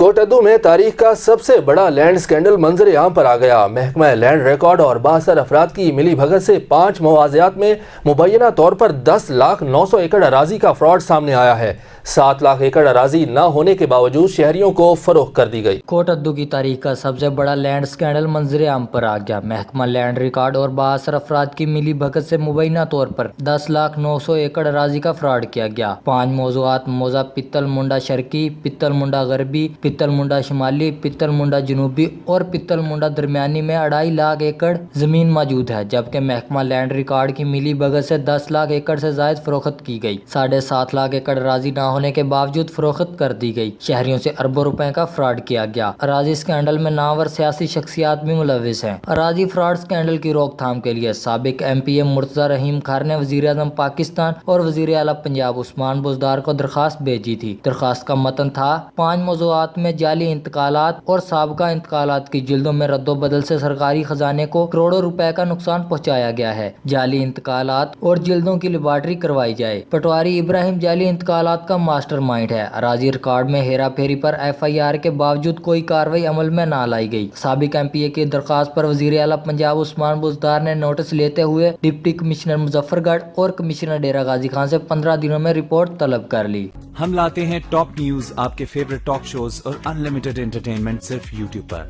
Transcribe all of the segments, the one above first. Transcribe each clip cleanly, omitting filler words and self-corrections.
کوٹدو میں تاریخ کا سب سے بڑا لینڈ اسکینڈل منظر عام پر آ گیا۔ محکمہ لینڈ ریکارڈ اور 62 افراد کی ملی بھگت سے 5 مواضعات میں مبینہ طور پر 10,09,000 ایکڑ اراضی کا فراڈ سامنے آیا ہے۔ 7 لاکھ ایکڑ اراضی نہ ہونے کے باوجود شہریوں کو فروخت کر دی گئی۔ کوٹدو کی تاریخ کا سب سے بڑا لینڈ اسکینڈل منظر عام پر آ گیا۔ محکمہ لینڈ ریکارڈ اور 62 افراد کی ملی بھگت سے مبینہ طور پر 10,09,000 ایکڑ اراضی کا فراڈ کیا گیا۔ 5 موضوعات موضع پتل منڈا شرقی، پتل منڈا غربی، پتل منڈا شمالی، پتل منڈا جنوبی اور پتل منڈا درمیانی میں 2.5 لاکھ ایکڑ زمین موجود ہے، جبکہ محکمہ لینڈ ریکارڈ کی ملی بھگت سے 10 لاکھ ایکڑ سے زائد فروخت کی گئی۔ 7.5 لاکھ ایکڑ اراضی نہ ہونے کے باوجود فروخت کر دی گئی۔ شہریوں سے اربوں روپے کا فراڈ کیا گیا۔ اراضی اسکینڈل میں نامور سیاسی شخصیات بھی ملوث ہیں۔ اراضی فراڈ اسکینڈل کی روک تھام کے لیے سابق MP مرتضی رحیم خار نے وزیر اعظم پاکستان اور وزیر اعلیٰ پنجاب عثمان بزدار کو درخواست بھیجی تھی۔ درخواست کا متن تھا: 5 موضوعات میں جعلی انتقالات اور سابقہ انتقالات کی جلدوں میں رد و بدل سے سرکاری خزانے کو کروڑوں روپے کا نقصان پہنچایا گیا ہے۔ جعلی انتقالات اور جلدوں کی لیبارٹری کروائی جائے۔ پٹواری ابراہیم جعلی انتقالات کا ماسٹر مائنڈ ہے۔ اراضی ریکارڈ میں ہیرا پھیری پر FIR کے باوجود کوئی کارروائی عمل میں نہ لائی گئی۔ سابق MPA کی درخواست پر وزیر اعلیٰ پنجاب عثمان بزدار نے نوٹس لیتے ہوئے ڈپٹی کمشنر مظفر گڑھ اور کمشنر ڈیرہ غازی خان سے 15 دنوں میں رپورٹ طلب کر لی۔ ہم لاتے ہیں ٹاپ نیوز، آپ کے فیورٹ ٹاک شوز اور انلمیٹڈ انٹرٹینمنٹ صرف YouTube پر۔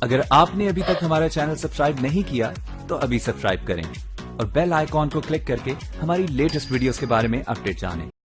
اگر آپ نے ابھی تک ہمارا چینل سبسکرائب نہیں کیا تو ابھی سبسکرائب کریں اور بیل آئیکن کو کلک کر کے ہماری لیٹسٹ ویڈیوز کے بارے میں اپڈیٹ جانیں۔